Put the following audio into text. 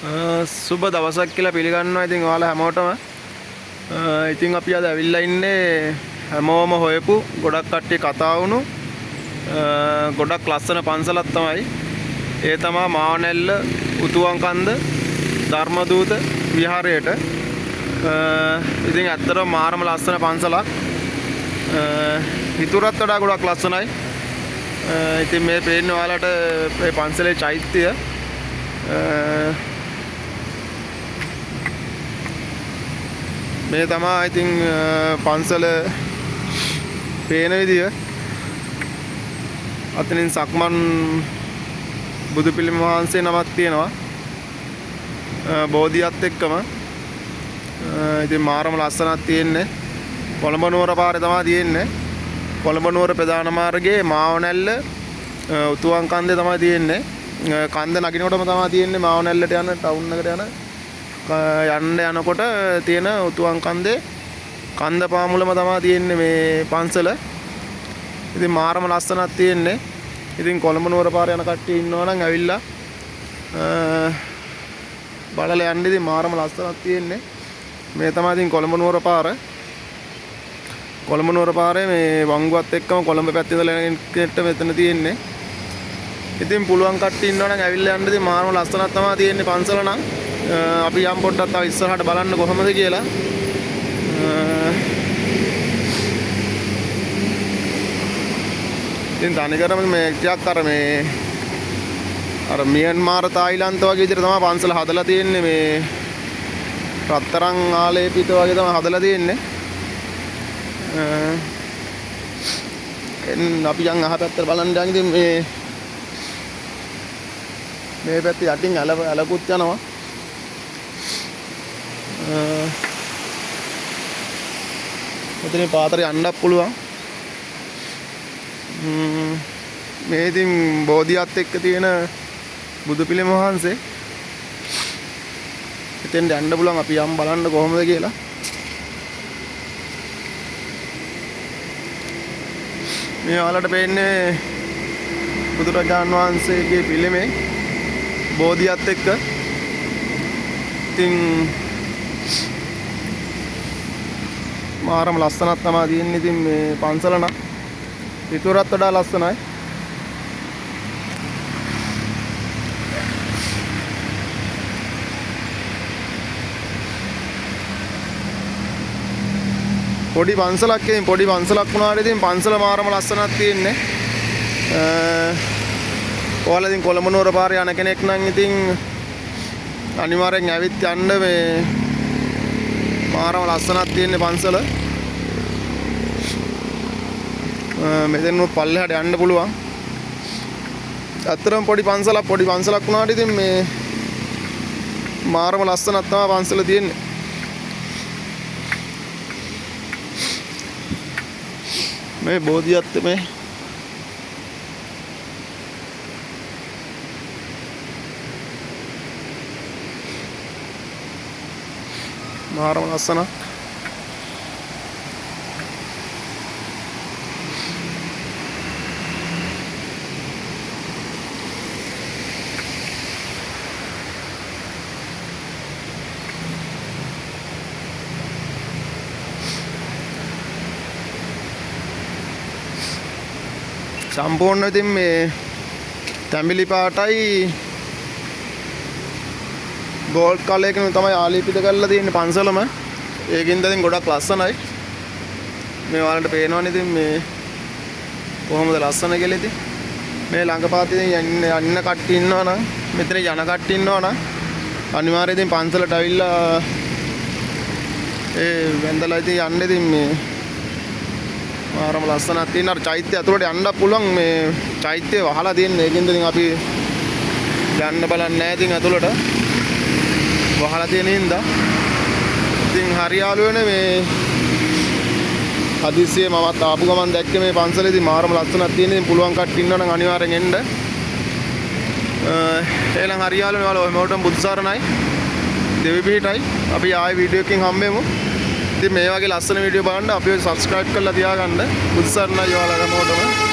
සුබ දවසක් කියලා පිළිගන්නවා. ඉතින් ඔයාලා හැමෝටම ඉතින් අපි අද ඇවිල්ලා ඉන්නේ හැමෝම හොයපු ගොඩක් කට්ටිය කතා වුණු ගොඩක් ලස්සන පන්සලක් තමයි. ඒ තමයි මාවනැල්ල උතුවන්කන්ද ධර්මදූත විහාරයට. ඉතින් ඇත්තටම මාරම ලස්සන පන්සලක්. හිතුරත් වඩා ගොඩක් ලස්සනයි. ඉතින් මේ පේන්නේ ඔයාලට මේ පන්සලේ චෛත්‍යය. මේ තමයි ඉතින් පන්සල පේන විදිය. අතනින් සක්මන් බුදු පිළිම වහන්සේ නමක් තියෙනවා බෝධියත් එක්කම. ඉතින් මාරම ලස්සනක් තියෙන්නේ. කොළඹ නුවර පාරේ තමයි තියෙන්නේ. කොළඹ නුවර ප්‍රධාන මාර්ගයේ මාවනැල්ල උතුවන්කන්දේ තමයි තියෙන්නේ. කන්ද නගිනකොටම තමයි තියෙන්නේ මාවනැල්ලට යන ටවුන් එකට යන්න යනකොට තියෙන උතුවන්කන්දේ කන්ද පාමුලම තමයි තියෙන්නේ මේ පන්සල. ඉතින් මාරම ලස්සනක් තියෙන්නේ. ඉතින් කොළඹ නුවර පාරේ යන කට්ටිය ඉන්නවා නම් ඇවිල්ලා බලලා යන්න. ඉතින් මාරම ලස්සනක් තියෙන්නේ. මේ තමයි ඉතින් කොළඹ නුවර පාර. කොළඹ නුවර පාරේ මේ වංගුවත් එක්කම කොළඹ පැත්තේ ඉඳලා එනකොට මෙතන තියෙන්නේ. ඉතින් පුළුවන් කට්ටිය ඉන්නවා නම් ඇවිල්ලා යන්න. ඉතින් මාරම ලස්සනක් තමයි තියෙන්නේ පන්සල නම්. අපි යම් පොඩ්ඩක් තව ඉස්සරහට බලන්න කොහොමද කියලා. ඉතින් තනිකරම මේ ටිකක් අර මියන්මාර තායිලන්ත වගේ විදිහට තමයි පන්සල හදලා තියෙන්නේ. මේ රත්තරන් ආලේපිත වගේ තමයි හදලා තියෙන්නේ. අපි යන් අහ පැත්තට බලන්න යන්. ඉතින් මේ පැත්තේ යටින් ඇලකුත් යනවා. මෙතන පාතර යන්නත් පුළුවන්. මේ ඉතින් බෝධියත් එක්ක තියෙන බුදු පිළිම වහන්සේ. එතෙන්ට යන්න පුළුවන්. අපි යම් බලන්න කොහොමද කියලා. මේ ඔයාලට පේන්නේ බුදුරජාණන් වහන්සේගේ පිළිමේ බෝධියත් එක්ක. ඉතින් මාරම ලස්සනක් තමයි තියෙන්නේ. ඉතින් මේ පන්සල නම් ඊටරත් වඩා ලස්සනයි. පොඩි පන්සලක් වුණාට ඉතින් පන්සල මාරම ලස්සනක් තියෙන්නේ. ඔයාලා ඉතින් කොළඹ නුවර පාරේ යන කෙනෙක් නම් ඉතින් අනිවාර්යෙන් ඇවිත් යන්න. මේ මාරම ලස්සනක් තියෙන්නේ පන්සල. මෙතන පල්ලෙහාට යන්න පුළුවන්. අතරම පොඩි පන්සලක් වුණාට ඉතින් මේ මාරම ලස්සනක් තමයි පන්සල තියෙන්නේ. මේ බෝධියත් මේ මාරම ලස්සනක්. සම්පූර්ණ ඉතින් මේ තැඹිලි පාටයි ගෝල්ඩ් කලර් එකකින් තමයි ආලේපිත කරලා තියෙන්නේ පන්සලම. ඒකින්ද ඉතින් ගොඩක් ලස්සනයි. මේ ඔයාලට පේනවනේ ඉතින් මේ කොහොමද ලස්සන කියලා. ඉතින් මේ ළඟපාතේ යන්න කට්ටිය ඉන්නවා නම්, මෙතන යන කට්ටිය ඉන්නවා නම් අනිවාර්යයෙන් ඉතින් පන්සලට අවිල්ලා වැඳලා ඉතින් යන්න. ඉතින් මේ මාරම ලස්සනක් තියෙන. අර චෛත්‍ය ඇතුළට යන්න පුළුවන්. මේ චෛත්‍ය වහලා තියෙන්නේ. ඒකින්ද ඉතින් අපි යන්න බලන්නේ නැහැ. ඉතින් ඇතුළට වහලා තියෙන හින්දා ඉතින් හරියාලුවනේ මේ හදිස්සියේ මමත් ආපු ගමන් දැක්කේ මේ පන්සලේදී මාරම ලස්සනක් තියෙන. ඉතින් පුළුවන් කට්ටිය ඉන්නවා නම් අනිවාර්යෙන් එන්න. එහෙනම් හරියාලුවනේ ඔයාලා ඔය මොකටම බුදු සරණයි දෙවි පිහිටයි. අපි ආයෙ වීඩියෝ එකකින් හම්බෙමු. ඉතින් මේ වගේ ලස්සන වීඩියෝ බලන්න අපිව subscribe කරලා තියාගන්න. බුදු සරණයි ඔයාලා හැමෝටම.